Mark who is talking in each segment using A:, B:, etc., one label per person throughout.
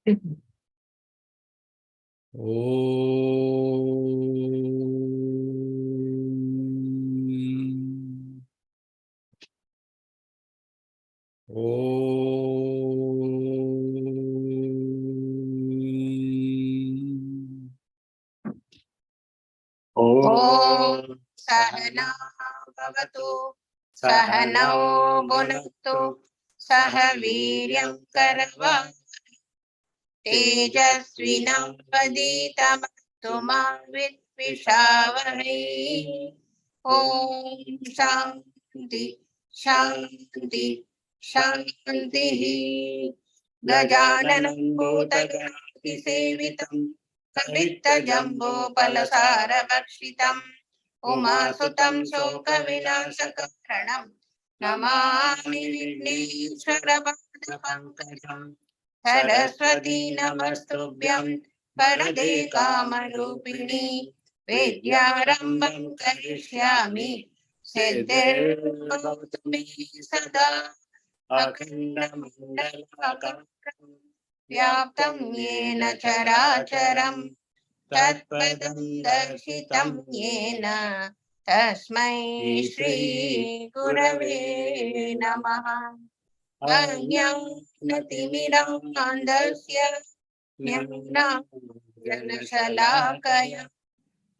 A: Om Sahana Bhavatu Sahanao Bhunaktu Sahaviryam Karava Tejasvinam Paditamattu Ma Vidvishavahai. Om Shanti Shanti Shanti. Gajananam Bhutagati Sevitam Kavitta Jambo Palasara Vakshitam Umasutam Soka Vinasakaranam Namami Vigneshwara Pankajam Saraswati Namastubhyam Parade Kamarupini Vidyarambam Karishyami Siddhir Gautami Sada Akhanda Mandalakam Vyaptam Yena Characharam Tatpadam Darshitam Yena Tasmai Shri Gurave Namaha. Ajnanatimiram andasya jnanam janashalakaya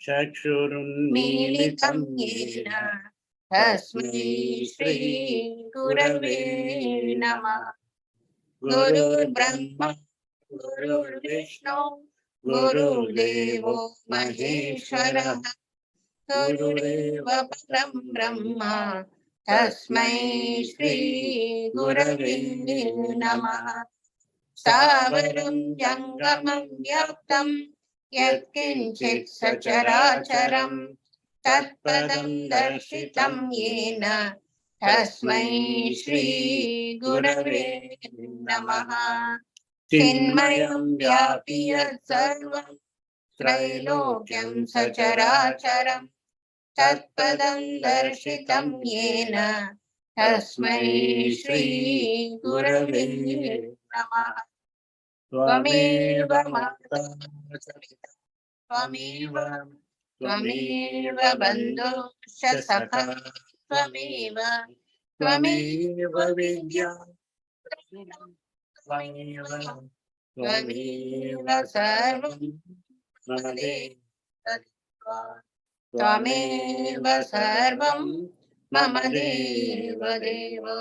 A: chakshurunmilitam yena tasmai Shri Gurave Namah. Gurur Brahma Gurur Vishnu Gurur Devo Maheshwara Gurudeva Param Brahma Tasmai Shri Gurave Namah. Savaram Jangamam Vyaptam Yatkinchit Sacharacharam Tatpadam Darshitam Yena Tasmai Shri Gurave Namah. Chinmayam Vyapiyat Sarvam Trailokyam Sacharacharam Tatpadam Darshitam Yena Tasmai Shri Gurave Namah. Tvameva Mata Samita Tvameva Bandhu Shasakha Tvameva Vidya Tvameva Sarvam Made Tvameva Sarvam Mama Deva Deva.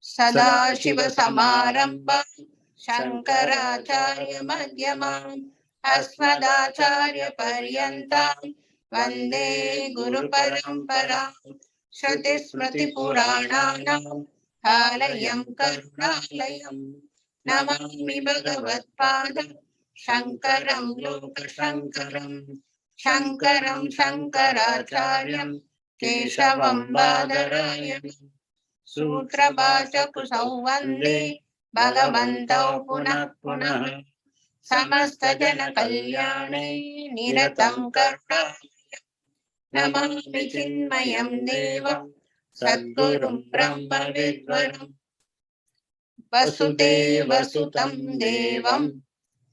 A: Sadashiva Samarambha Shankaracharya Madhyamam Asmadacharya Paryantam Vande Guru Paramparam Shruti Smriti Purananam Alayam Karunalayam Namami Bhagavad Padam Shankaram Loka Shankaram Shankaram Shankaracharyam Keshavam Badarayam Sutra Bhasha Kusau Vande Bhagavantau Punah Punah Samasta Jana Kalyane Niratam Karunayam Namami Chinmayam Devam Sadgurum Brahma Vidvaram Vasudeva Sutam Devam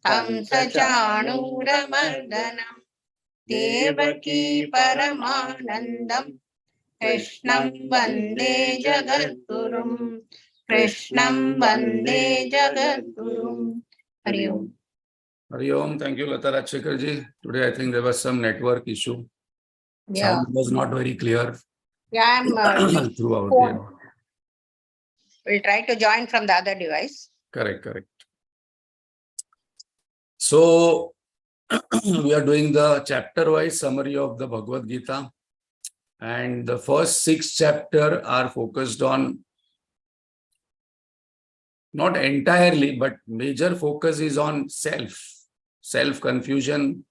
A: Kamsa Chanuramardanam Devaki Paramanandam Krishnam Vande Jagadgurum Krishnam Vande Jagadgurum. Hari Om.
B: Hari Om. Thank you, Lata Rajshekhar-ji. Today I think there was some network issue.
A: Yeah.
B: Sound was not very clear.
A: Yeah, I'm
B: throughout. Yeah.
A: We'll try to join from the other device.
B: Correct. So we are doing the chapter-wise summary of the Bhagavad Gita. And the first 6 chapters are focused on, not entirely, but major focus is on self-confusion,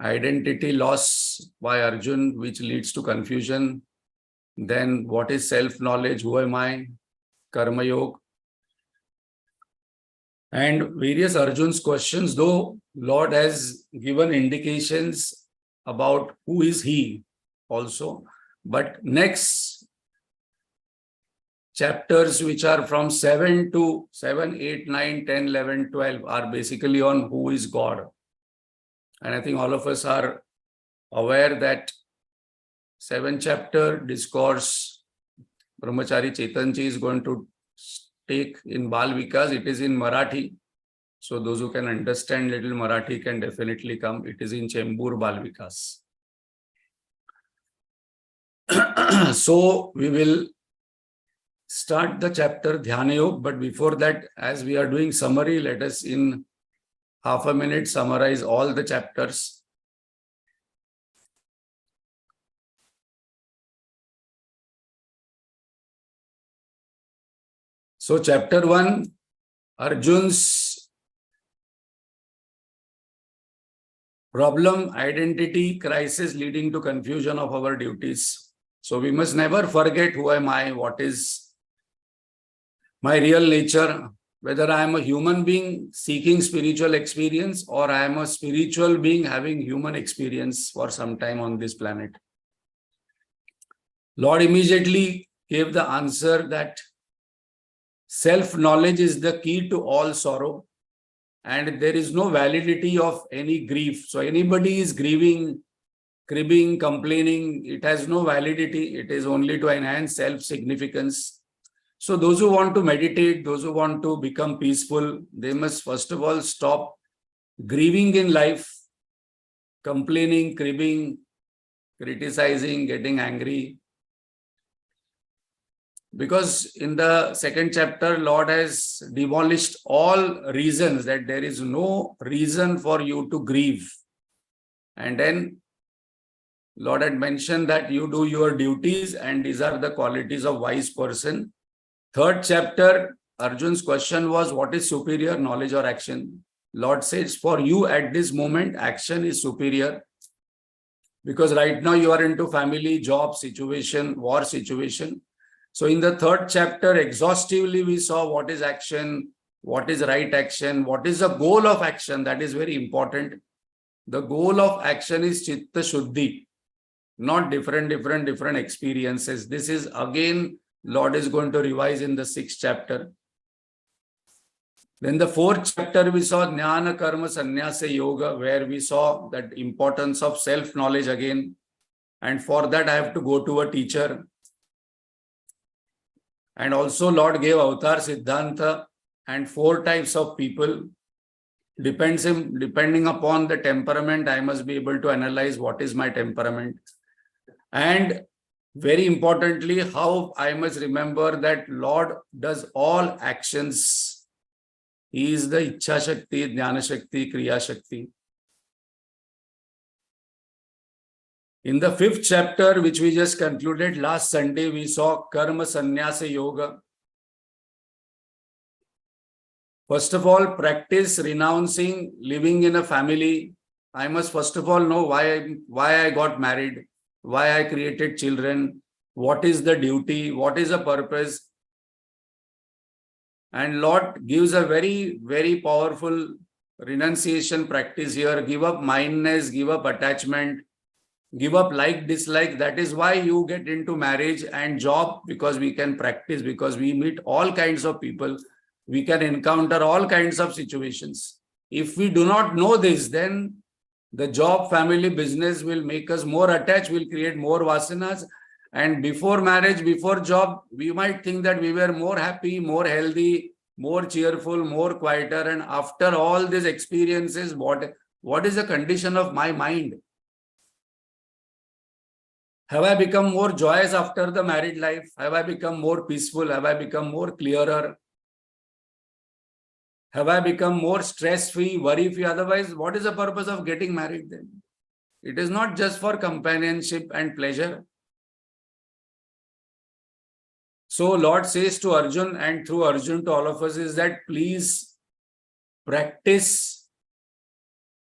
B: identity loss by Arjun, which leads to confusion. Then what is self-knowledge? Who am I? Karma Yoga. And various Arjun's questions, though Lord has given indications about who is he also. But next chapters which are from 7 to 7, 8, 9, 10, 11, 12 are basically on who is God. And I think all of us are aware that 7th chapter discourse Brahmachari Chetanji is going to take in Bal Vikas. It is in Marathi. So those who can understand little Marathi can definitely come. It is in Chembur Bal Vikas. So we will start the chapter Dhyana Yoga, but before that, as we are doing summary, let us in half a minute summarize all the chapters. So chapter 1, Arjun's problem, identity, crisis leading to confusion of our duties. So we must never forget who am I, what is my real nature, whether I am a human being seeking spiritual experience or I am a spiritual being having human experience for some time on this planet. Lord immediately gave the answer that self-knowledge is the key to all sorrow and there is no validity of any grief. So anybody is grieving, cribbing, complaining, it has no validity. It is only to enhance self-significance. So those who want to meditate, those who want to become peaceful, they must first of all stop grieving in life, complaining, cribbing, criticizing, getting angry. Because in the 2nd chapter, Lord has demolished all reasons that there is no reason for you to grieve. And then Lord had mentioned that you do your duties and these are the qualities of wise person. 3rd chapter, Arjun's question was, what is superior, knowledge or action? Lord says, for you at this moment, action is superior. Because right now you are into family, job situation, war situation. So in the 3rd chapter, exhaustively we saw what is action, what is right action, what is the goal of action. That is very important. The goal of action is Chitta Shuddhi, not different experiences. This is again, Lord is going to revise in the 6th chapter. Then the 4th chapter, we saw Jnana Karma Sannyasa Yoga, where we saw that importance of self-knowledge again. And for that, I have to go to a teacher. And also Lord gave Avatar Siddhanta and 4 types of people. Depending upon the temperament, I must be able to analyze what is my temperament. And very importantly, how I must remember that Lord does all actions. He is the Ichha Shakti, Jnana Shakti, Kriya Shakti. In the 5th chapter, which we just concluded last Sunday, we saw Karma Sannyasa Yoga. First of all, practice renouncing living in a family. I must first of all know why I got married, why I created children, what is the duty, what is the purpose. And Lord gives a very, very powerful renunciation practice here. Give up mindness, give up attachment, give up like, dislike. That is why you get into marriage and job, because we can practice, because we meet all kinds of people. We can encounter all kinds of situations. If we do not know this, then the job, family, business will make us more attached, will create more vasanas. And before marriage, before job, we might think that we were more happy, more healthy, more cheerful, more quieter. And after all these experiences, what is the condition of my mind? Have I become more joyous after the married life? Have I become more peaceful? Have I become more clearer? Have I become more stress-free, worry-free? Otherwise, what is the purpose of getting married then? It is not just for companionship and pleasure. So Lord says to Arjun, and through Arjun to all of us, is that please practice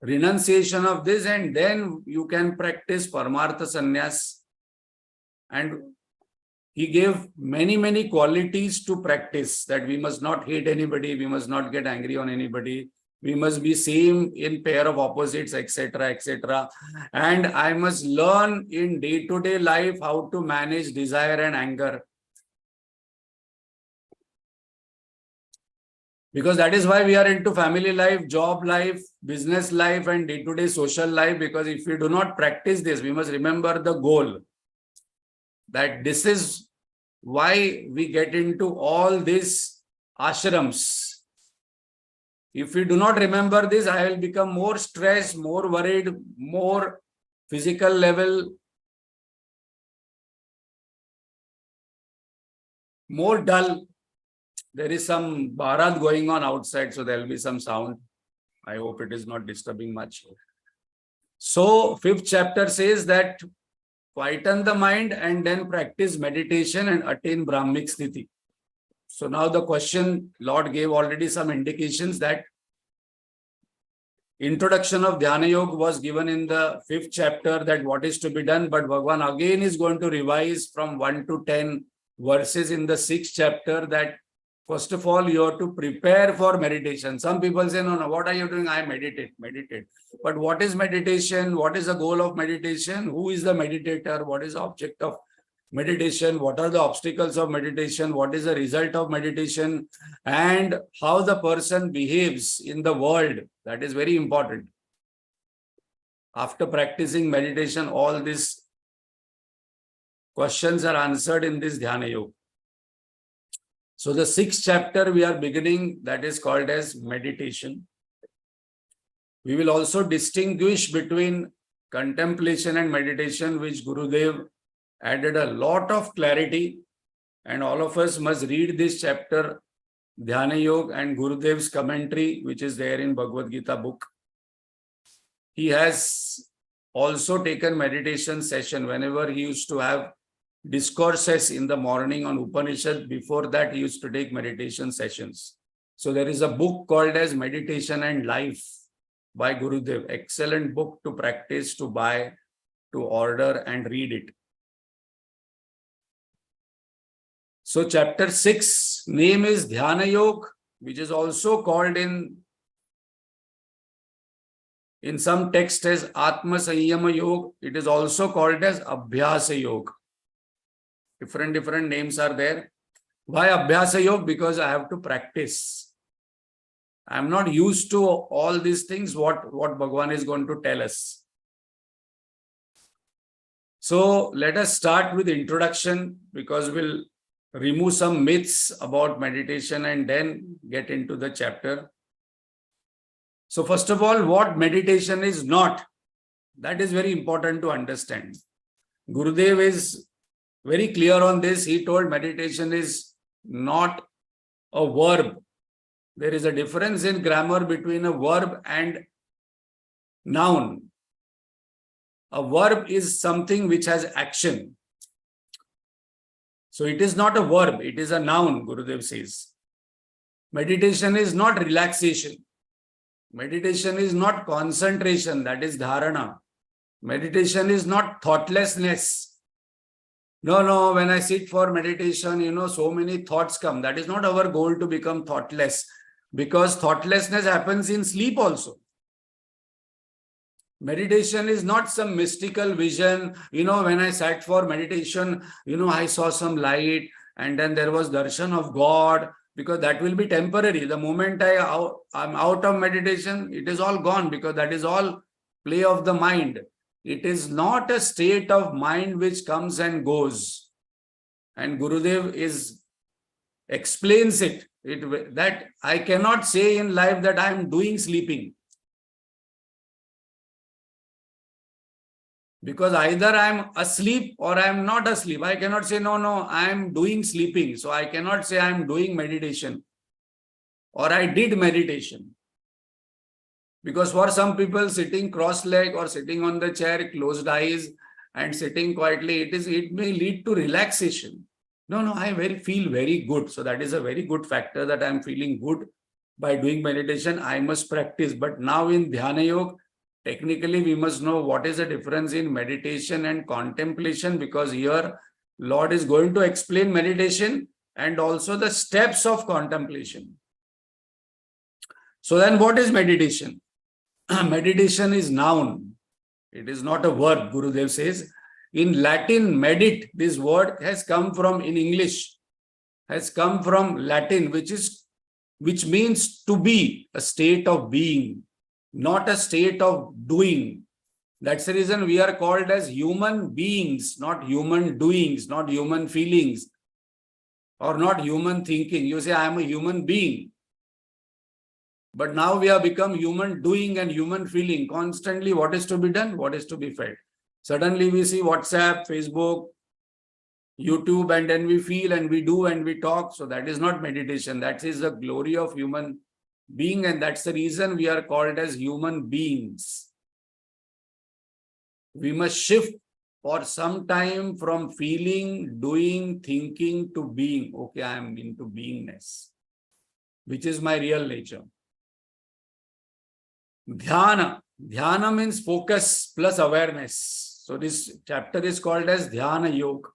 B: renunciation of this, and then you can practice Paramartha Sannyas. And he gave many, many qualities to practice, that we must not hate anybody, we must not get angry on anybody, we must be same in pair of opposites, etc., etc. And I must learn in day-to-day life how to manage desire and anger. Because that is why we are into family life, job life, business life, and day-to-day social life. Because if we do not practice this, we must remember the goal. That this is why we get into all these ashrams. If we do not remember this, I will become more stressed, more worried, more physical level, more dull. There is some Bharat going on outside, so there will be some sound. I hope it is not disturbing much. So, 5th chapter says that quieten the mind and then practice meditation and attain Brahmic Sthiti. So now the question, Lord gave already some indications that introduction of Dhyana Yoga was given in the 5th chapter, that what is to be done, but Bhagavan again is going to revise from 1 to 10 verses in the 6th chapter, that first of all, you have to prepare for meditation. Some people say, no, what are you doing? I meditate. But what is meditation? What is the goal of meditation? Who is the meditator? What is the object of meditation? What are the obstacles of meditation? What is the result of meditation? And how the person behaves in the world. That is very important. After practicing meditation, all these questions are answered in this Dhyana Yoga. So the 6th chapter we are beginning, that is called as meditation. We will also distinguish between contemplation and meditation, which Gurudev added a lot of clarity, and all of us must read this chapter, Dhyana Yoga, and Gurudev's commentary, which is there in Bhagavad Gita book. He has also taken meditation session whenever he used to have discourses in the morning on Upanishad. Before that, he used to take meditation sessions. So there is a book called as Meditation and Life by Gurudev. Excellent book to practice, to buy, to order and read it. So chapter 6, name is Dhyana Yoga, which is also called in some text as Atma Sanyama Yoga. It is also called as Abhyasa Yoga. Different names are there. Why Abhyasa Yoga? Because I have to practice. I am not used to all these things, what Bhagavan is going to tell us. So let us start with introduction, because we'll remove some myths about meditation and then get into the chapter. So first of all, what meditation is not, that is very important to understand. Gurudev is very clear on this. He told meditation is not a verb. There is a difference in grammar between a verb and noun. A verb is something which has action. So it is not a verb, it is a noun, Gurudev says. Meditation is not relaxation. Meditation is not concentration, that is dharana. Meditation is not thoughtlessness. No, when I sit for meditation, so many thoughts come. That is not our goal, to become thoughtless, because thoughtlessness happens in sleep also. Meditation is not some mystical vision. When I sat for meditation, I saw some light and then there was darshan of God, because that will be temporary. The moment I'm out of meditation, it is all gone, because that is all play of the mind. It is not a state of mind which comes and goes. And Gurudev explains it, that I cannot say in life that I am doing sleeping. Because either I am asleep or I am not asleep. I cannot say, no, I am doing sleeping. So I cannot say I am doing meditation or I did meditation. Because for some people, sitting cross-legged or sitting on the chair, closed eyes and sitting quietly, it may lead to relaxation. No, I feel very good. So that is a very good factor, that I am feeling good by doing meditation. I must practice. But now in Dhyana Yoga, technically we must know what is the difference in meditation and contemplation, because here Lord is going to explain meditation and also the steps of contemplation. So then what is meditation? Meditation is noun. It is not a verb, Gurudev says. In Latin, medit, this word has come from, in English, has come from Latin, which is which means to be, a state of being, not a state of doing. That's the reason we are called as human beings, not human doings, not human feelings, or not human thinking. You say, I am a human being. But now we have become human doing and human feeling. Constantly, what is to be done? What is to be felt? Suddenly we see WhatsApp, Facebook, YouTube, and then we feel and we do and we talk. So that is not meditation. That is the glory of human being. And that's the reason we are called as human beings. We must shift for some time from feeling, doing, thinking to being. Okay, I am into beingness, which is my real nature. Dhyana. Dhyana means focus plus awareness. So this chapter is called as Dhyana Yoga.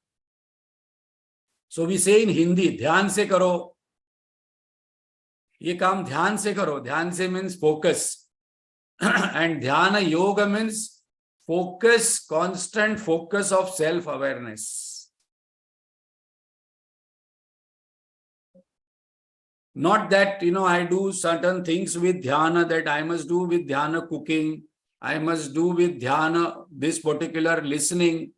B: So we say in Hindi, ध्यान से करो. ये काम ध्यान से करो. ध्यान से means focus. And Dhyana Yoga means focus, constant focus of self-awareness. Not that, I do certain things with dhyana, that I must do with dhyana cooking, I must do with dhyana this particular listening.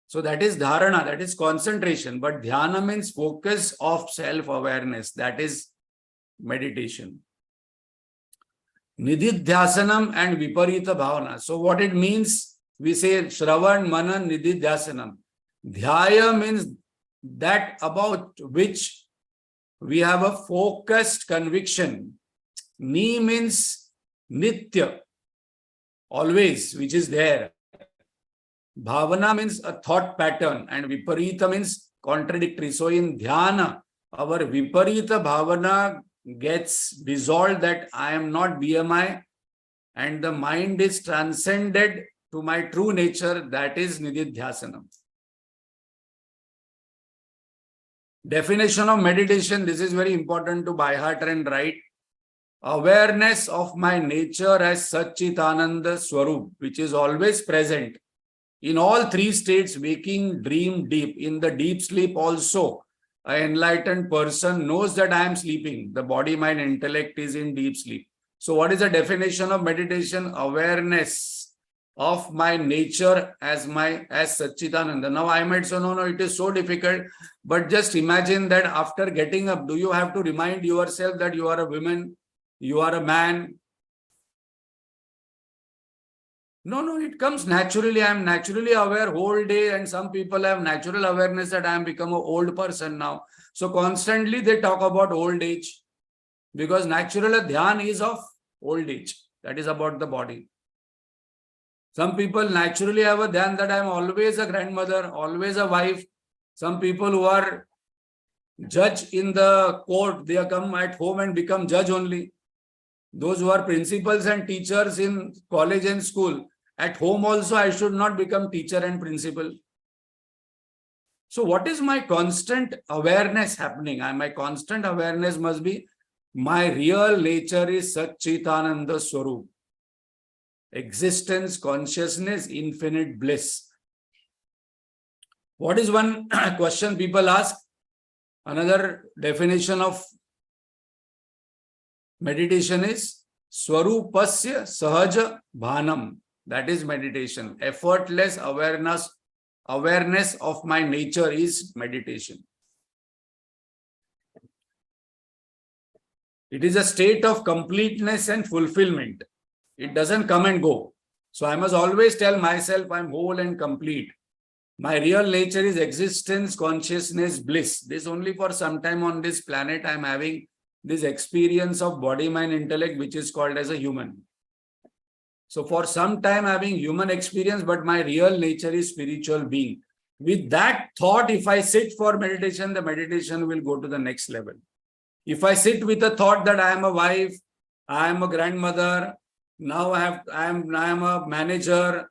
B: So that is dharana, that is concentration. But dhyana means focus of self-awareness. That is meditation. Nididhyasanam and viparita bhavana. So what it means, we say Shravan, Manan, Nididhyasanam. Dhyaya means that about which we have a focused conviction. Ni means nitya, always, which is there. Bhavana means a thought pattern, and viparita means contradictory. So in dhyana, our viparita bhavana gets dissolved, that I am not BMI, and the mind is transcended to my true nature. That is nididhyasanam. Definition of meditation, this is very important to by heart and write. Awareness of my nature as Satchitananda Swarup, which is always present in all three states, waking, dream, deep. In the deep sleep also, an enlightened person knows that I am sleeping. The body, mind, intellect is in deep sleep. So what is the definition of meditation? Awareness of my nature as Satchitananda. Now I might say, no, it is so difficult. But just imagine that after getting up, do you have to remind yourself that you are a woman, you are a man? No, it comes naturally. I am naturally aware whole day, and some people have natural awareness that I am become an old person now. So constantly they talk about old age, because natural dhyan is of old age. That is about the body. Some people naturally have a dhyan that I am always a grandmother, always a wife. Some people who are judge in the court, they come at home and become judge only. Those who are principals and teachers in college and school, at home also I should not become teacher and principal. So what is my constant awareness happening? My constant awareness must be my real nature is Satchitananda Swarup. Existence, consciousness, infinite bliss. What is one question people ask? Another definition of meditation is Swarupasya Sahaja Bhanam. That is meditation. Effortless awareness of my nature is meditation. It is a state of completeness and fulfillment. It doesn't come and go. So I must always tell myself I'm whole and complete. My real nature is existence, consciousness, bliss. This only for some time on this planet I'm having this experience of body, mind, intellect, which is called as a human. So for some time having human experience, but my real nature is spiritual being. With that thought, if I sit for meditation, the meditation will go to the next level. If I sit with the thought that I am a wife, I am a grandmother, now I am a manager,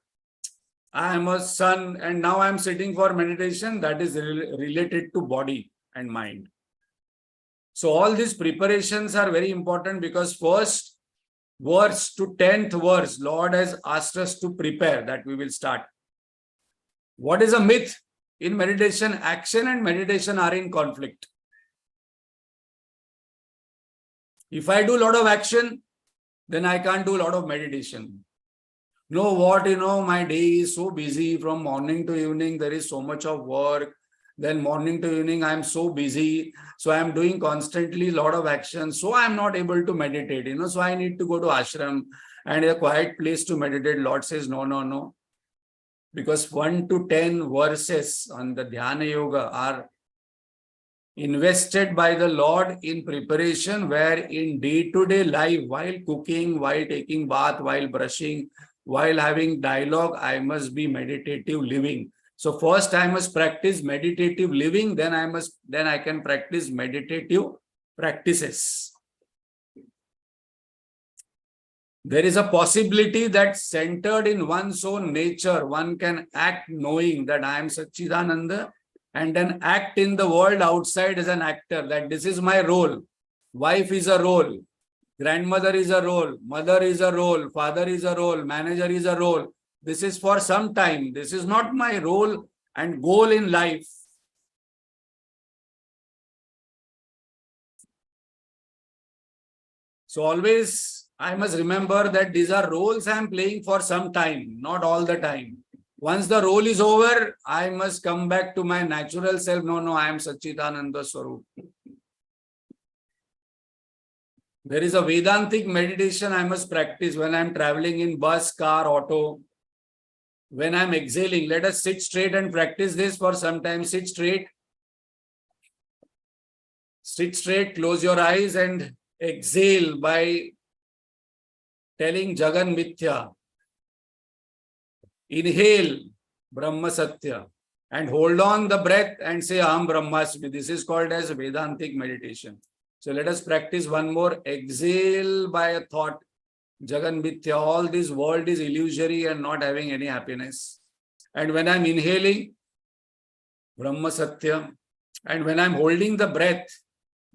B: I am a son, and now I am sitting for meditation, that is related to body and mind. So all these preparations are very important, because first verse to 10th verse, Lord has asked us to prepare, that we will start. What is a myth? In meditation, action and meditation are in conflict. If I do a lot of action, then I can't do a lot of meditation. My day is so busy from morning to evening. There is so much of work. Then morning to evening, I'm so busy. So I'm doing constantly a lot of action. So I'm not able to meditate, So I need to go to ashram and a quiet place to meditate. Lord says, no. Because 1 to 10 verses on the Dhyana Yoga are invested by the Lord in preparation, where in day-to-day life, while cooking, while taking bath, while brushing, while having dialogue, I must be meditative living. So first I must practice meditative living, then I can practice meditative practices. There is a possibility that centered in one's own nature, one can act knowing that I am Satchidananda, and then act in the world outside as an actor, that this is my role. Wife is a role, grandmother is a role, mother is a role, father is a role, manager is a role. This is for some time. This is not my role and goal in life. So always I must remember that these are roles I am playing for some time, not all the time. Once the role is over, I must come back to my natural self. No, I am Satchidananda Swarup. There is a Vedantic meditation I must practice when I am traveling in bus, car, auto. When I am exhaling, let us sit straight and practice this for some time. Sit straight. Sit straight, close your eyes and exhale by telling Jagan Mithya. Inhale Brahma Satya and hold on the breath and say Aham Brahmasmi. This is called as Vedantic meditation. So let us practice one more. Exhale by a thought. Jagan Mithya. All this world is illusory and not having any happiness. And when I'm inhaling, Brahma Satya. And when I'm holding the breath,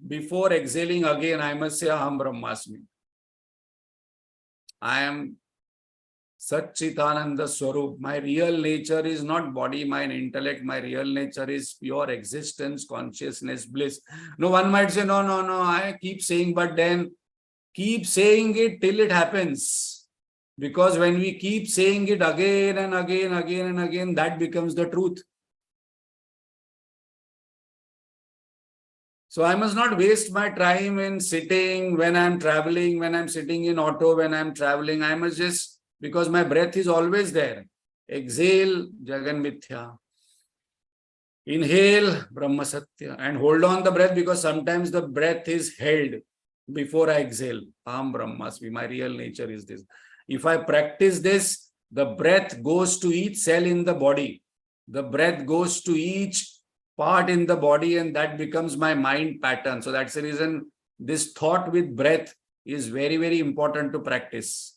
B: before exhaling again, I must say Aham Brahmasmi. I am Satchitananda Swarup. My real nature is not body, mind, intellect. My real nature is pure existence, consciousness, bliss. No, one might say, no, I keep saying, but then keep saying it till it happens. Because when we keep saying it again and again, that becomes the truth. So I must not waste my time in sitting when I'm traveling, when I'm sitting in auto, when I'm traveling. I must just, because my breath is always there. Exhale, Jagan Mithya. Inhale, Brahma Satya. And hold on the breath, because sometimes the breath is held before I exhale. Aham Brahmasmi. My real nature is this. If I practice this, the breath goes to each cell in the body. The breath goes to each part in the body, and that becomes my mind pattern. So that's the reason this thought with breath is very, very important to practice,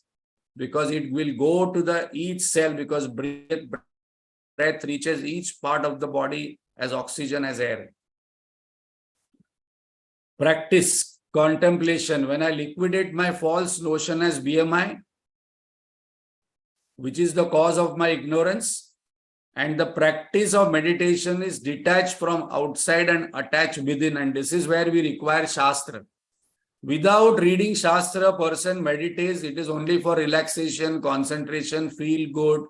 B: because it will go to each cell, because breath reaches each part of the body as oxygen, as air. Practice contemplation. When I liquidate my false notion as BMI, which is the cause of my ignorance, and the practice of meditation is detached from outside and attached within. And this is where we require Shastra. Without reading Shastra, a person meditates. It is only for relaxation, concentration, feel good,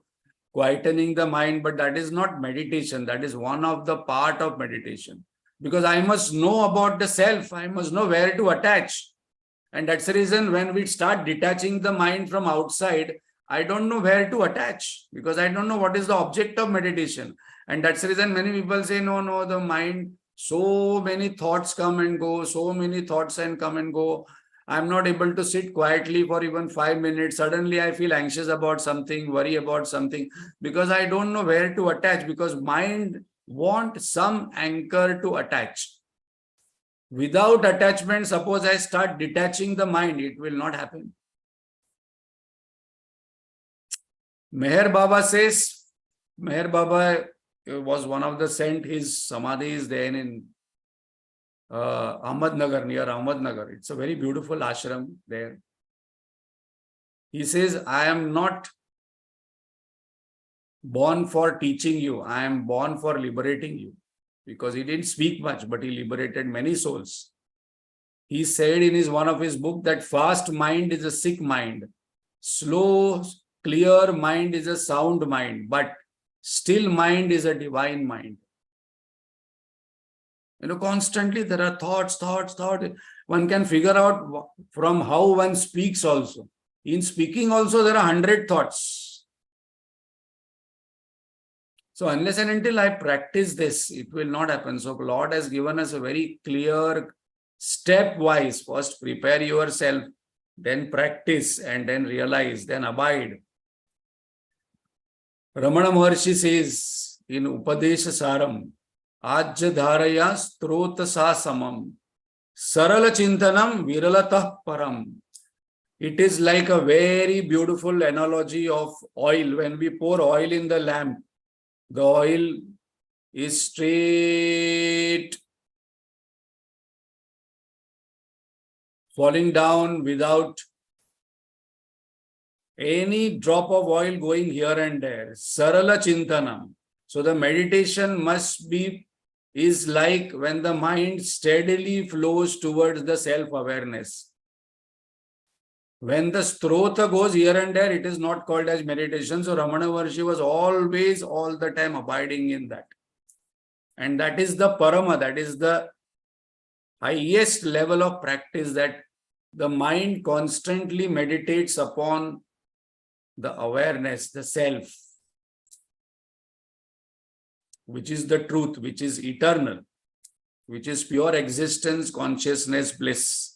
B: quietening the mind. But that is not meditation. That is one of the part of meditation. Because I must know about the self. I must know where to attach. And that's the reason when we start detaching the mind from outside, I don't know where to attach, because I don't know what is the object of meditation. And that's the reason many people say, no, the mind, so many thoughts come and go, I'm not able to sit quietly for even 5 minutes. Suddenly I feel anxious about something, worry about something, because I don't know where to attach, because mind wants some anchor to attach. Without attachment, suppose I start detaching the mind, it will not happen. Meher Baba says, Meher Baba was one of the saint. His samadhi is there in Ahmednagar, near Ahmednagar. It's a very beautiful ashram there. He says, I am not born for teaching you. I am born for liberating you. Because he didn't speak much, but he liberated many souls. He said in one of his books that fast mind is a sick mind. Slow, clear mind is a sound mind, but still mind is a divine mind. Constantly there are thoughts. One can figure out from how one speaks also. In speaking also there are 100 thoughts. So unless and until I practice this, it will not happen. So Lord has given us a very clear stepwise. First prepare yourself, then practice, and then realize, then abide. Ramana Maharshi says in Upadesha Saram, Ajya Dharaya Strota Sa Samam Sarala Chintanam Viralatah Param. It is like a very beautiful analogy of oil. When we pour oil in the lamp, the oil is straight, falling down without any drop of oil going here and there. Sarala Chintanam. So the meditation is like when the mind steadily flows towards the self-awareness. When the strota goes here and there, it is not called as meditation. So Ramana Maharshi was always, all the time abiding in that. And that is the parama, that is the highest level of practice, that the mind constantly meditates upon the awareness, the self, which is the truth, which is eternal, which is pure existence, consciousness, bliss.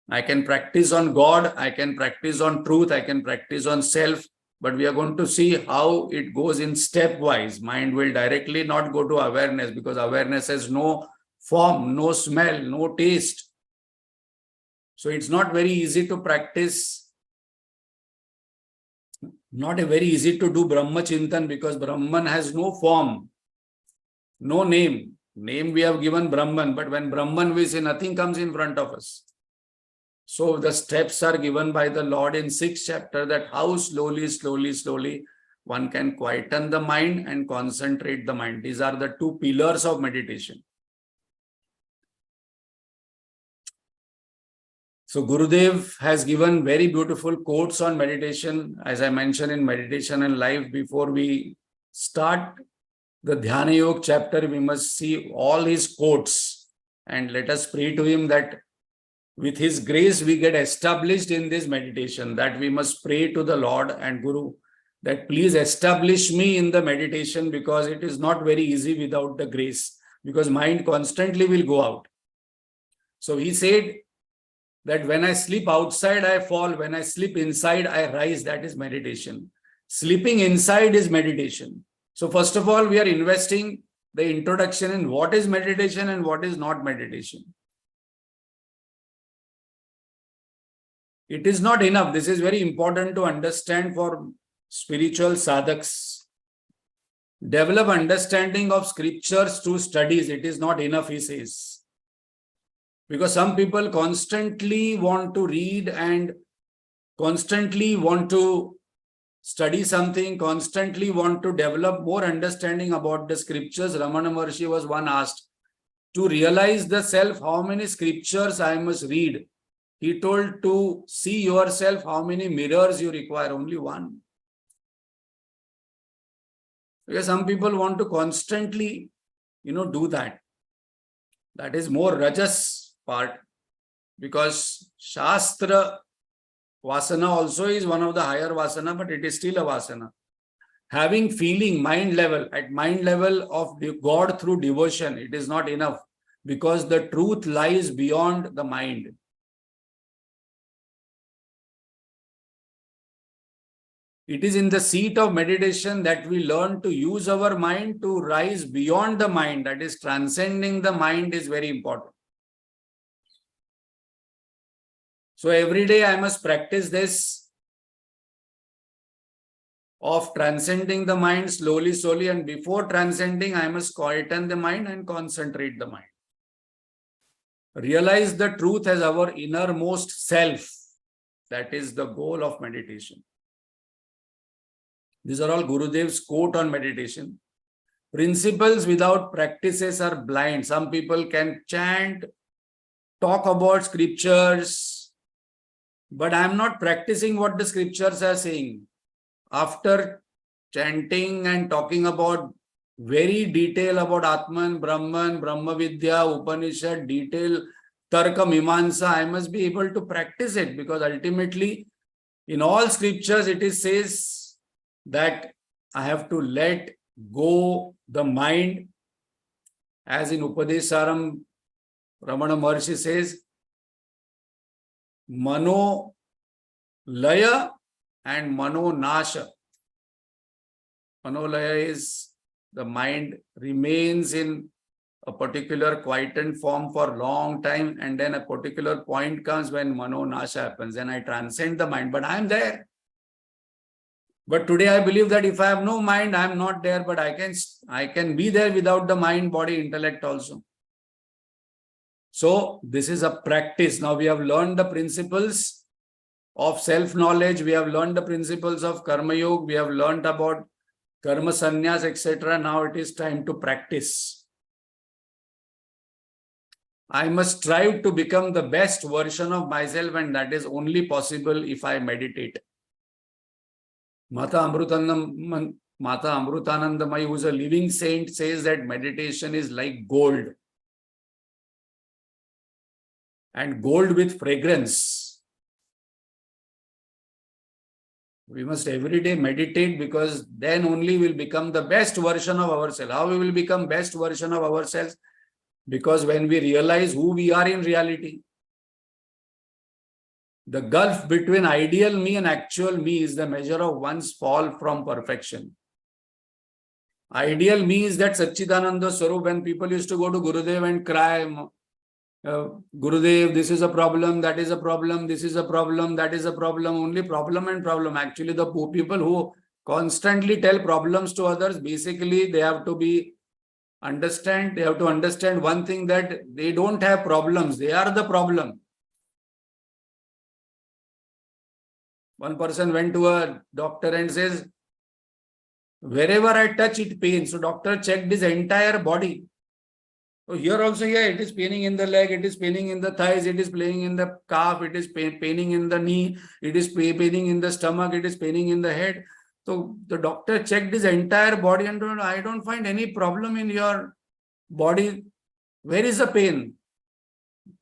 B: I can practice on God, I can practice on truth, I can practice on self, but we are going to see how it goes in stepwise. Mind will directly not go to awareness because awareness has no form, no smell, no taste. So it's not very easy to practice, not very easy to do Brahma Chintan because Brahman has no form, no name. Name we have given Brahman, but when Brahman we say, nothing comes in front of us. So the steps are given by the Lord in 6th chapter, that how slowly one can quieten the mind and concentrate the mind. These are the two pillars of meditation. So Gurudev has given very beautiful quotes on meditation. As I mentioned in Meditation and Life, before we start the Dhyana Yoga chapter, we must see all his quotes and let us pray to him that with his grace we get established in this meditation, that we must pray to the Lord and Guru that please establish me in the meditation, because it is not very easy without the grace, because mind constantly will go out. So he said that when I sleep outside, I fall. When I sleep inside, I rise. That is meditation. Sleeping inside is meditation. So first of all, we are investing the introduction in what is meditation and what is not meditation. It is not enough. This is very important to understand for spiritual sadhaks. Develop understanding of scriptures through studies. It is not enough, he says. Because some people constantly want to read and constantly want to study something, constantly want to develop more understanding about the scriptures. Ramana Maharshi was one asked, to realize the self, how many scriptures I must read? He told, to see yourself, how many mirrors you require? Only one. Because some people want to constantly, do that. That is more rajas part. Because Shastra Vasana also is one of the higher Vasana, but it is still a Vasana. Having feeling, mind level, at mind level of God through devotion, it is not enough. Because the truth lies beyond the mind. It is in the seat of meditation that we learn to use our mind to rise beyond the mind. That is, transcending the mind is very important. So every day I must practice this of transcending the mind slowly, and before transcending, I must quieten the mind and concentrate the mind. Realize the truth as our innermost self. That is the goal of meditation. These are all Gurudev's quote on meditation. Principles without practices are blind. Some people can chant, talk about scriptures, but I am not practicing what the scriptures are saying. After chanting and talking about very detail about Atman, Brahman, Brahma Vidya, Upanishad, detail, Tarka, Mimamsa, I must be able to practice it, because ultimately in all scriptures it is says that I have to let go the mind, as in Upadesaram, Ramana Maharshi says, Mano Laya and Mano Nasha. Mano Laya is the mind remains in a particular quietened form for a long time, and then a particular point comes when Mano Nasha happens, and I transcend the mind, but I am there. But today I believe that if I have no mind, I am not there, but I can be there without the mind, body, intellect also. So this is a practice. Now we have learned the principles of self-knowledge. We have learned the principles of Karma Yoga. We have learned about Karma Sannyas, etc. Now it is time to practice. I must strive to become the best version of myself, and that is only possible if I meditate. Mata Amrutanandamayi, who is a living saint, says that meditation is like gold. And gold with fragrance. We must every day meditate, because then only we will become the best version of ourselves. How we will become best version of ourselves? Because when we realize who we are in reality, the gulf between ideal me and actual me is the measure of one's fall from perfection. Ideal me is that Satchidananda Swarup. When people used to go to Gurudev and cry, Gurudev, this is a problem, that is a problem, this is a problem, that is a problem, only problem and problem. Actually, the poor people who constantly tell problems to others, basically they have to understand one thing, that they don't have problems, they are the problem. One person went to a doctor and says, wherever I touch it pains. So doctor checked his entire body. So here also, it is paining in the leg, it is paining in the thighs, it is paining in the calf, it is paining in the knee, it is paining in the stomach, it is paining in the head. So the doctor checked his entire body and told, I don't find any problem in your body. Where is the pain?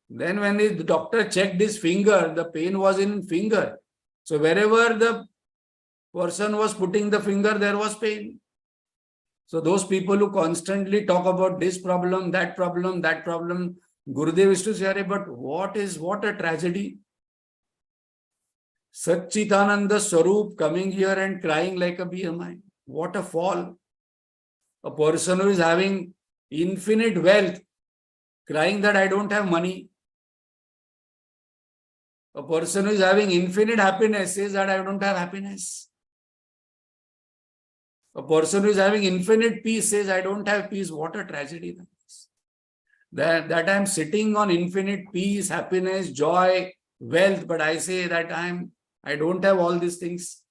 B: Then when the doctor checked his finger, the pain was in finger. So wherever the person was putting the finger, there was pain. So those people who constantly talk about this problem, that problem, that problem, Gurudev used to say, but what a tragedy. Satchitananda Swarup coming here and crying like a BMI. What a fall. A person who is having infinite wealth, crying that I don't have money. A person who is having infinite happiness says that I don't have happiness. A person who is having infinite peace says, I don't have peace. What a tragedy that is. That I am sitting on infinite peace, happiness, joy, wealth, but I say that I don't have all these things.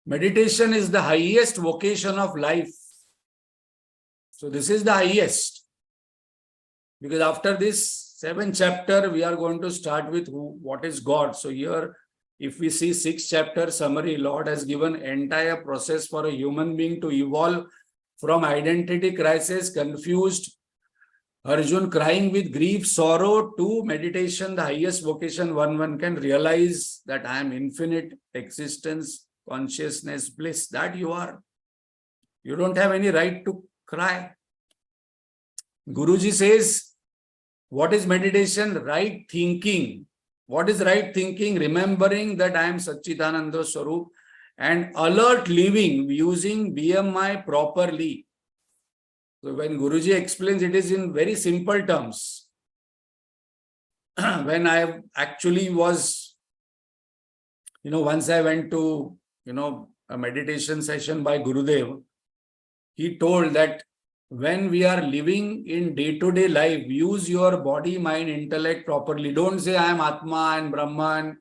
B: Meditation is the highest vocation of life. So this is the highest. Because after this 7th chapter, we are going to start with what is God. So here, if we see 6th chapter summary, Lord has given entire process for a human being to evolve from identity crisis, confused Arjun crying with grief, sorrow, to meditation, the highest vocation. One can realize that I am infinite existence, consciousness, bliss, that you are. You don't have any right to cry. Guruji says, what is meditation? Right thinking. What is right thinking? Remembering that I am Satchitananda Swarup, and alert living using BMI properly. So when Guruji explains, it is in very simple terms. When I actually was, once I went to, a meditation session by Gurudev, he told that when we are living in day-to-day life, use your body, mind, intellect properly. Don't say I am Atma and Brahman,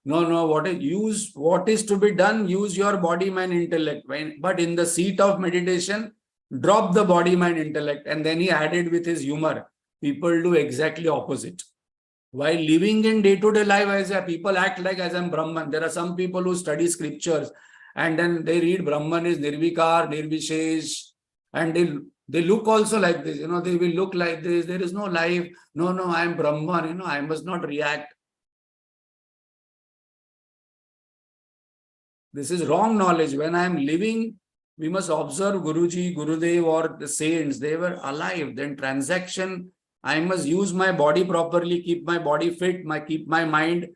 B: No, what is to be done? Use your body, mind, intellect. But in the seat of meditation, drop the body, mind, intellect. And then he added with his humor, people do exactly opposite. While living in day-to-day life, people act like as I'm Brahman. There are some people who study scriptures and then they read Brahman is Nirvikar, Nirvishesh, and they look also like this. They will look like this. There is no life. No, I am Brahman. I must not react. This is wrong knowledge. When I am living, we must observe Guruji, Gurudev or the saints. They were alive. Then transaction, I must use my body properly, keep my body fit, keep my mind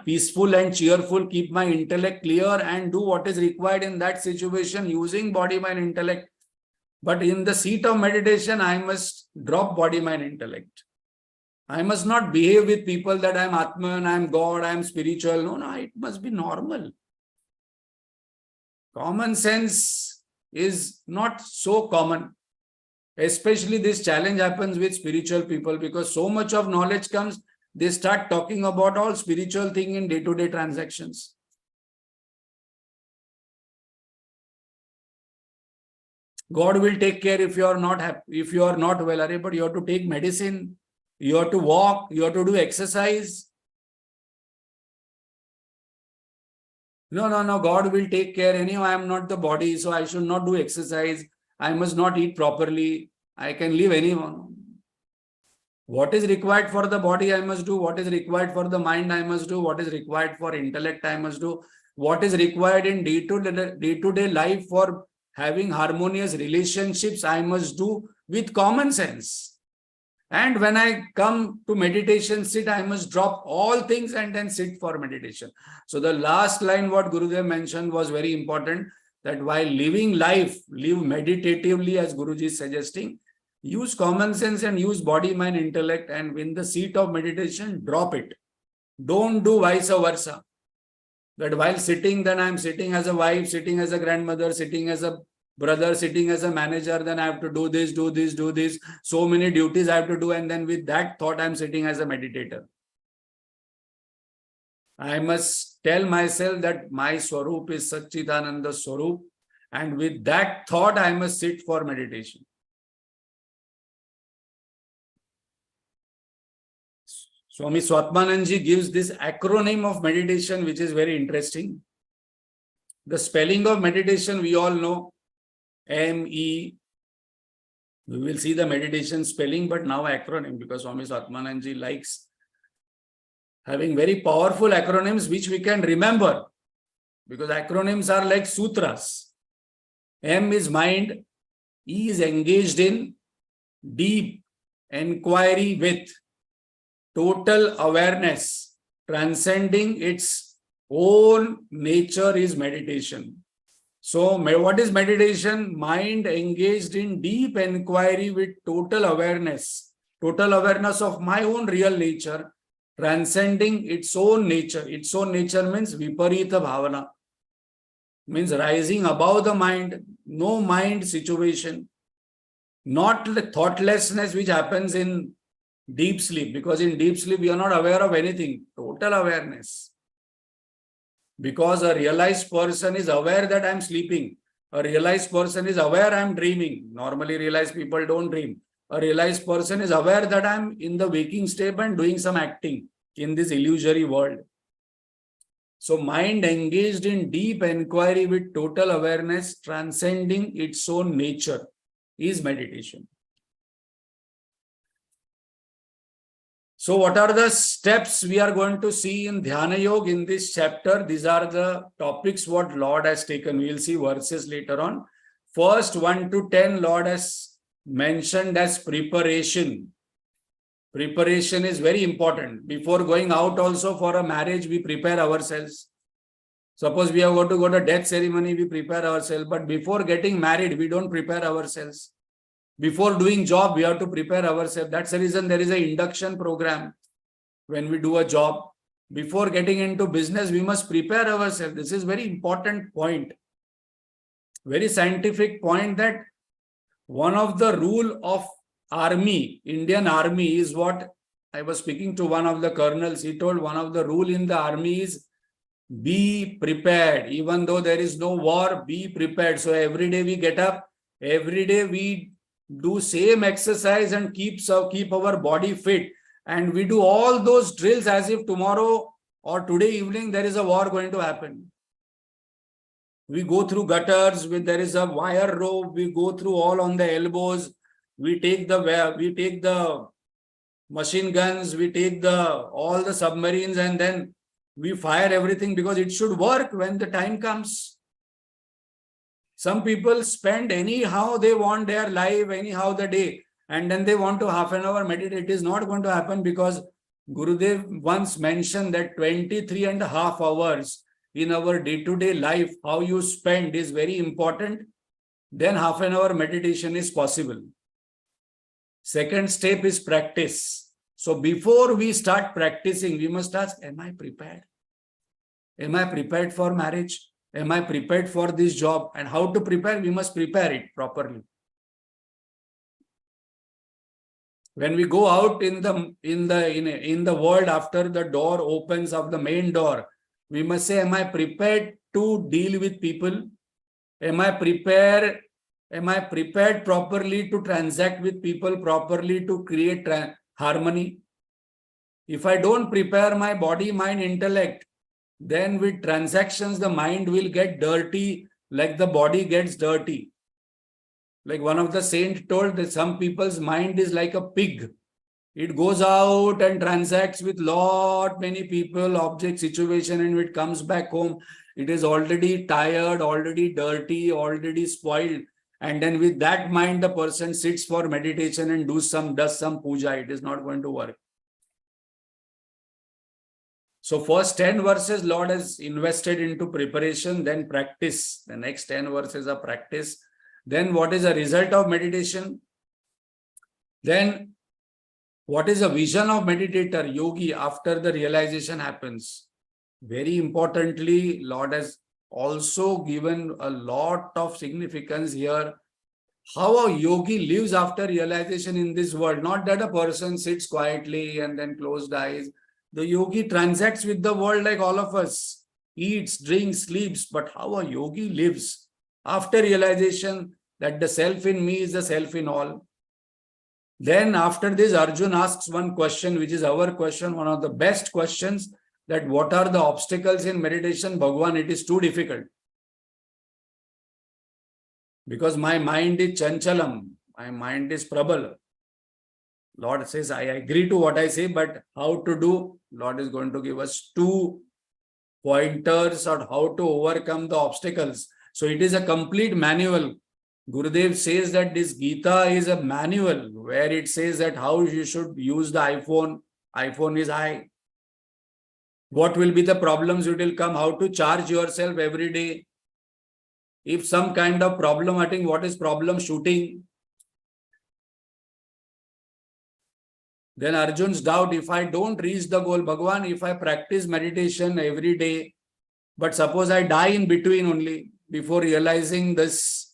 B: peaceful and cheerful, keep my intellect clear and do what is required in that situation using body, mind, intellect. But in the seat of meditation, I must drop body, mind, intellect. I must not behave with people that I am Atman, I am God, I am spiritual. No, it must be normal. Common sense is not so common. Especially this challenge happens with spiritual people because so much of knowledge comes, they start talking about all spiritual thing in day-to-day transactions. God will take care if you are not happy, if you are not well, but you have to take medicine, you have to walk, you have to do exercise. No, God will take care. Anyhow, I am not the body, so I should not do exercise. I must not eat properly. I can live anyone. What is required for the body, I must do. What is required for the mind, I must do. What is required for intellect, I must do. What is required in day-to-day life for having harmonious relationships, I must do with common sense. And when I come to meditation, sit, I must drop all things and then sit for meditation. So the last line what Gurudev mentioned was very important, that while living life, live meditatively as Guruji is suggesting, use common sense and use body, mind, intellect, and in the seat of meditation, drop it. Don't do vice versa. That while sitting, then I am sitting as a wife, sitting as a grandmother, sitting as a brother, sitting as a manager, then I have to do this, do this, do this. So many duties I have to do. And then with that thought, I am sitting as a meditator. I must tell myself that my Swarup is Satchidananda Swarup. And with that thought, I must sit for meditation. Swami Swatmanandji gives this acronym of meditation, which is very interesting. The spelling of meditation, we all know. M-E. We will see the meditation spelling, but now acronym, because Swami Swatmanandji likes having very powerful acronyms which we can remember, because acronyms are like sutras. M is mind, E is engaged in, deep inquiry with, total awareness, transcending its own nature is meditation. So what is meditation? Mind engaged in deep inquiry with total awareness of my own real nature, transcending its own nature. Its own nature means viparita bhavana, means rising above the mind, no mind situation, not the thoughtlessness which happens in deep sleep, because in deep sleep we are not aware of anything, total awareness. Because a realized person is aware that I am sleeping. A realized person is aware I am dreaming. Normally realized people don't dream. A realized person is aware that I am in the waking state and doing some acting in this illusory world. So mind engaged in deep inquiry with total awareness, transcending its own nature, is meditation. So what are the steps we are going to see in Dhyana Yoga in this chapter? These are the topics what Lord has taken. We will see verses later on. First 1 to 10, Lord has mentioned as preparation. Preparation is very important. Before going out also for a marriage, we prepare ourselves. Suppose we have got to go to death ceremony, we prepare ourselves. But before getting married, we don't prepare ourselves. Before doing job, we have to prepare ourselves. That's the reason there is an induction program when we do a job. Before getting into business, we must prepare ourselves. This is very important point. Very scientific point, that one of the rule of army, Indian army, is what? I was speaking to one of the colonels. He told one of the rule in the army is be prepared. Even though there is no war, be prepared. So every day we get up, every day we do same exercise and keep our body fit. And we do all those drills as if tomorrow or today evening there is a war going to happen. We go through gutters, there is a wire rope, we go through all on the elbows, we take the machine guns, we take all the submarines, and then we fire everything because it should work when the time comes. Some people spend anyhow they want their life, anyhow the day, and then they want to half an hour meditate. It is not going to happen because Gurudev once mentioned that 23.5 hours in our day-to-day life, how you spend is very important. Then half an hour meditation is possible. Second step is practice. So before we start practicing, we must ask, am I prepared? Am I prepared for marriage? Am I prepared for this job? And how to prepare? We must prepare it properly. When we go out in the world, after the door opens of the main door, we must say, am I prepared to deal with people? Am I prepared properly to transact with people, properly to create harmony? If I don't prepare my body, mind, intellect, then with transactions, the mind will get dirty like the body gets dirty. Like one of the saints told that some people's mind is like a pig. It goes out and transacts with many people, objects, situation, and when it comes back home, it is already tired, already dirty, already spoiled. And then with that mind, the person sits for meditation and does some puja. It is not going to work. So first 10 verses, Lord has invested into preparation, then practice. The next 10 verses are practice. Then what is the result of meditation? Then what is the vision of meditator, yogi, after the realization happens? Very importantly, Lord has also given a lot of significance here. How a yogi lives after realization in this world. Not that a person sits quietly and then closed eyes. The yogi transacts with the world like all of us. Eats, drinks, sleeps. But how a yogi lives after realization that the self in me is the self in all. Then after this, Arjun asks one question, which is our question, one of the best questions, that what are the obstacles in meditation? Bhagwan, it is too difficult. Because my mind is chanchalam, my mind is prabal. Lord says, I agree to what I say, but how to do? Lord is going to give us 2 pointers on how to overcome the obstacles. So it is a complete manual. Gurudev says that this Gita is a manual where it says that how you should use the iPhone. iPhone is high. What will be the problems it will come? How to charge yourself every day? If some kind of problem, I think what is problem shooting? Then Arjun's doubt, if I don't reach the goal, Bhagwan, if I practice meditation every day, but suppose I die in between only before realizing this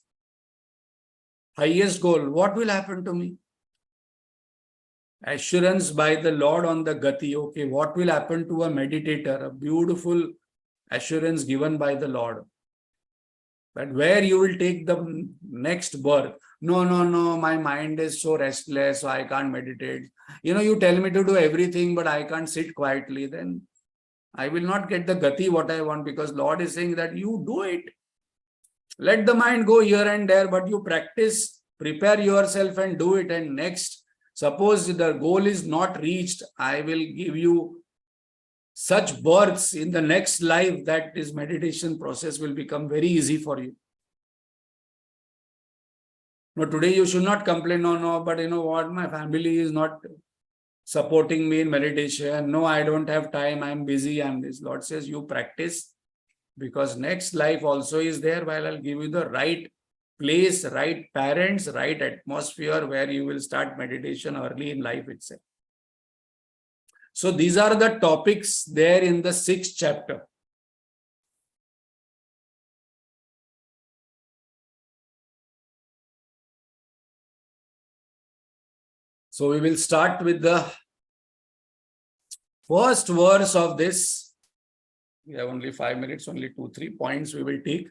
B: highest goal, what will happen to me? Assurance by the Lord on the Gati. Okay, what will happen to a meditator? A beautiful assurance given by the Lord. But where you will take the next birth. No, my mind is so restless, so I can't meditate. You tell me to do everything, but I can't sit quietly. Then I will not get the Gati what I want, because Lord is saying that you do it. Let the mind go here and there, but you practice, prepare yourself and do it. And next, suppose the goal is not reached, I will give you such births in the next life that this meditation process will become very easy for you. No, today you should not complain, no, but you know what, my family is not supporting me in meditation. No, I don't have time, I'm busy, I'm this. Lord says you practice, because next life also is there, while I'll give you the right place, right parents, right atmosphere where you will start meditation early in life itself. So these are the topics there in the 6th chapter. So we will start with the first verse of this, we have only 5 minutes, only 2-3 points we will take.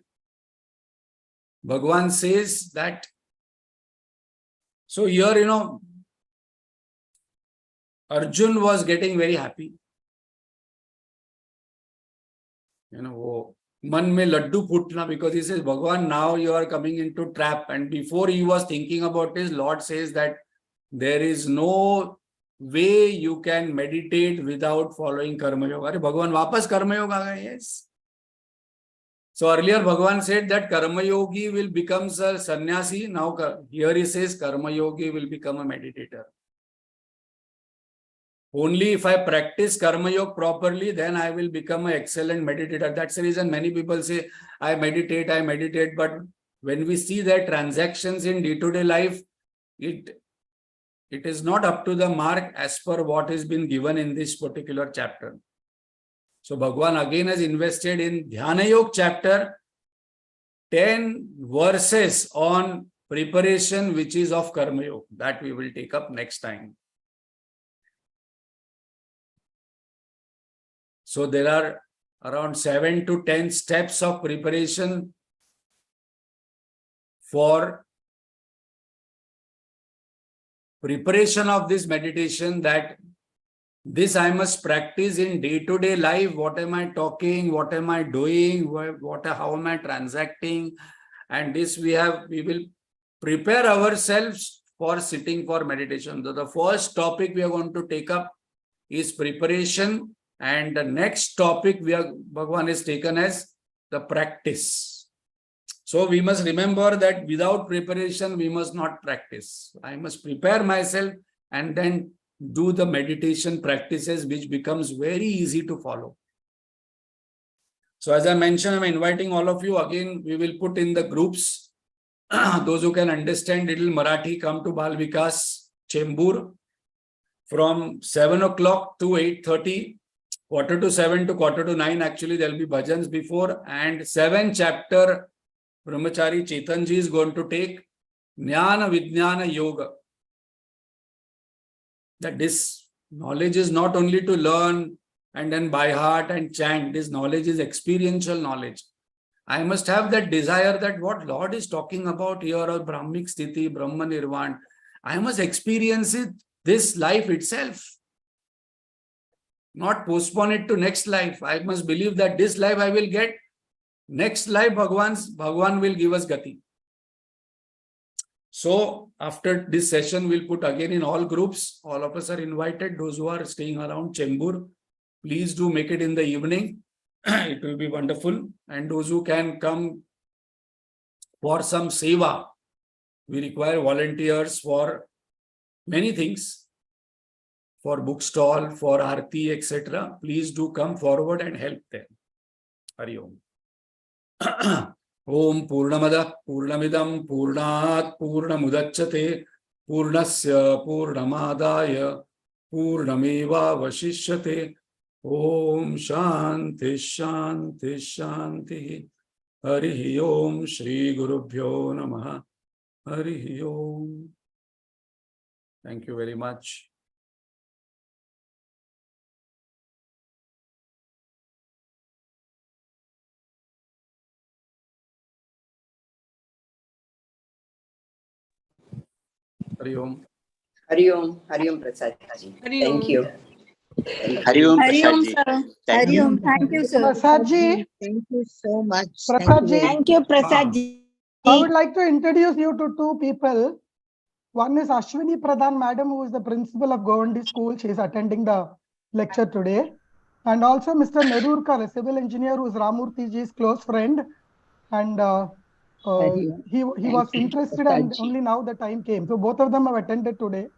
B: Bhagwan says that, so here, Arjun was getting very happy. वो मन में Laddu फूटना, because he says, Bhagwan, now you are coming into trap. And before he was thinking about this, Lord says that there is no way you can meditate without following karma yoga. अरे भगवान वापस कर्म योग आ गए. Yes. So earlier Bhagwan said that karma yogi will become a sannyasi. Now here he says karma yogi will become a meditator. Only if I practice karma yoga properly, then I will become an excellent meditator. That's the reason many people say, I meditate. But when we see their transactions in day-to-day life, it is not up to the mark as per what has been given in this particular chapter. So Bhagwan again has invested in Dhyana Yoga chapter 10 verses on preparation, which is of Karma Yoga. That we will take up next time. So there are around 7 to 10 steps of preparation for preparation of this meditation, that this I must practice in day-to-day life. What am I talking? What am I doing? How am I transacting? And this we will prepare ourselves for sitting for meditation. So the first topic we are going to take up is preparation. And the next topic Bhagwan has taken as the practice. So we must remember that without preparation, we must not practice. I must prepare myself and then do the meditation practices, which becomes very easy to follow. So as I mentioned, I'm inviting all of you. Again, we will put in the groups. Those who can understand little Marathi, come to Bal Vikas Chembur from 7 o'clock to 8:30. 7:15 to 8:45, actually there will be bhajans before, and 7th chapter Brahmachari Chetanji is going to take Jnana Vijnana Yoga. That this knowledge is not only to learn and then by heart and chant. This knowledge is experiential knowledge. I must have that desire that what Lord is talking about here, or Brahmik Sthiti, Brahma Nirvan, I must experience it this life itself. Not postpone it to next life. I must believe that this life I will get. Next life, Bhagwan will give us Gati. So after this session, we'll put again in all groups. All of us are invited. Those who are staying around Chembur, please do make it in the evening. It will be wonderful. And those who can come for some seva, we require volunteers for many things. For bookstall, for Aarti, etc. Please do come forward and help them. Hari Om. Om Purnamada Purnamidam Purnat Purnamudachyate Purnasya Purnamadaya Purnameva Vashishyate. Om Shanti Shanti Shanti. Hari Om Shri Gurubhyo Namaha. Hari Om. Thank you very much. Hari Om.
A: Hari Om Prasad ji. Thank you.
C: Hari Om
D: Hari Om,
C: Prasad ji.
D: sir.
C: Thank
D: Hari
C: you.
D: Om. Thank you, sir.
E: Prasad ji,
D: Thank you so much.
E: Prasad ji,
D: Thank you, Prasad ji.
E: I would like to introduce you to two people. One is Ashwini Pradhan Madam, who is the principal of Govandi School. She is attending the lecture today. And also Mr. Nerurkar, a civil engineer, who is Ramurthy ji's close friend. And he was interested, and only now the time came. So both of them have attended today.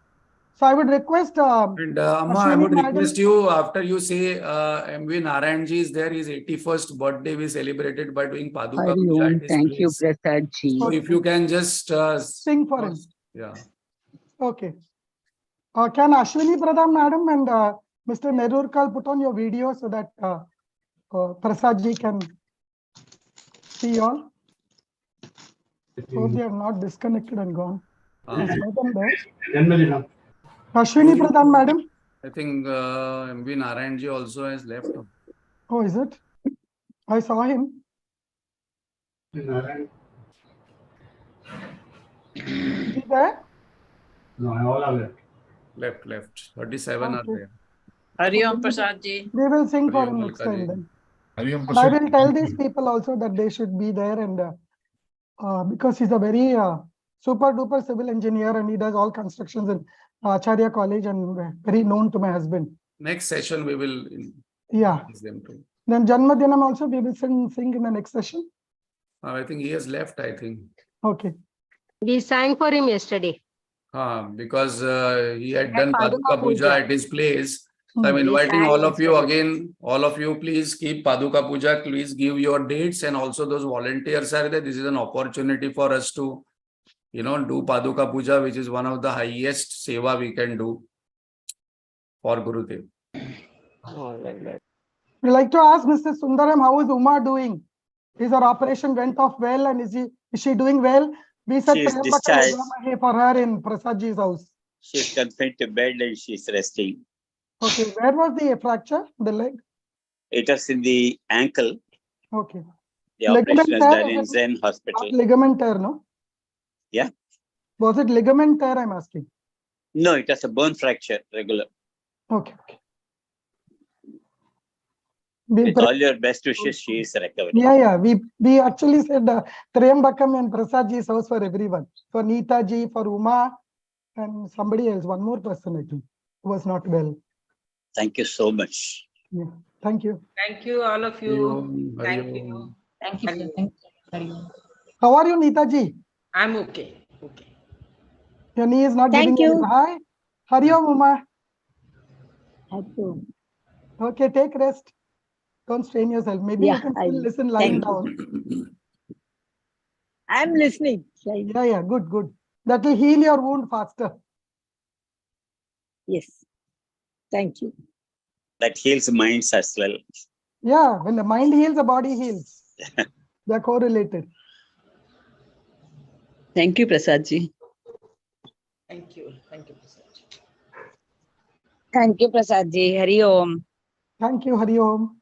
E: So I would request
B: And Amma, I
E: Ashwini
B: would
E: Madam-
B: request you, after you say M.V. Narayan ji is there, his 81st birthday we celebrated by doing Paduka
D: Hari
B: Puja
D: Om.
B: at his
D: Thank you,
B: place.
D: Prasad ji.
B: So if you can just
E: sing for him.
B: Yeah.
E: Okay. Can Ashwini Pradhan Madam and Mr. Nerurkar put on your video so that Prasad ji can see you all? Hope they are not disconnected and gone. I saw them there. Ashwini Pradhan Madam.
B: I think MV Narayanji also has left.
E: Oh, is it? I saw him. Is he there?
B: Left. 37 are
E: Okay.
B: there.
F: Hari Om Prasad ji.
E: We will sing for
B: Hari
E: him
B: Om
E: next
B: Alka
E: time
B: ji.
E: then. And I will tell these people also that they should be there, and because he's a very super duper civil engineer and he does all constructions in Acharya College and very known to my husband.
B: Next session we will
E: Yeah.
B: ask them to.
E: Then Janmadinam also we will sing in the next session.
B: I think he has left, I think.
E: Okay.
A: We sang for him yesterday.
B: Because he had
A: At
B: done
A: Paduka
B: Paduka Puja
A: Puja.
B: at his place. So I'm
E: Hmm.
B: inviting
A: sang
B: all of you
A: yesterday.
B: again. All of you, please keep Paduka Puja. Please give your dates, and also those volunteers are there. This is an opportunity for us to, do Paduka Puja, which is one of the highest seva we can do for Gurudev.
E: We like to ask Mr. Sundaram, how is Uma doing? Is her operation went off well, and is she doing well? We said
C: She is
E: Trayambakam
C: discharged.
E: Yagamahe for her in Prasadji's house.
C: She is confined to bed and she is resting.
E: Okay, where was the fracture? The leg?
C: It was in the ankle.
E: Okay.
C: The
E: Ligament
C: operation is
E: tear,
C: done in
E: is it?
C: Zen Hospital.
E: Not ligament tear, no?
C: Yeah.
E: Was it ligament tear, I'm asking?
C: No, it was a bone fracture, regular.
E: Okay. We
C: With
E: pray-
C: all your best wishes, she is recovering.
E: Yeah. We actually said Trayambakam and Prasadji's house for everyone. For Neeta ji, for Uma, and somebody else, one more person, I think, who was not well.
C: Thank you so much.
E: Yeah. Thank you.
F: Thank you, all of
B: Hari
F: you.
B: Om, Hari
F: Thank you.
B: Om.
D: Thank you. Thank you.
E: How are you, Neeta ji?
F: I'm okay. Okay.
E: Your knee is not
D: Thank
E: giving
D: you.
E: any. Hi. Hari Om, Uma.
D: Thank you.
E: Okay, take rest. Don't strain yourself. Maybe
D: Yeah,
E: you can
D: I
E: still
D: will.
E: listen lying
D: Thank you.
E: down.
D: I'm listening.
E: Yeah, good. That will heal your wound faster.
D: Yes. Thank you.
C: That heals minds as well.
E: Yeah, when the mind heals, the body heals. They're correlated.
G: Thank you, Prasad ji.
F: Thank you. Thank you, Prasad ji.
D: Thank you, Prasad ji. Hari Om.
E: Thank you, Hari Om.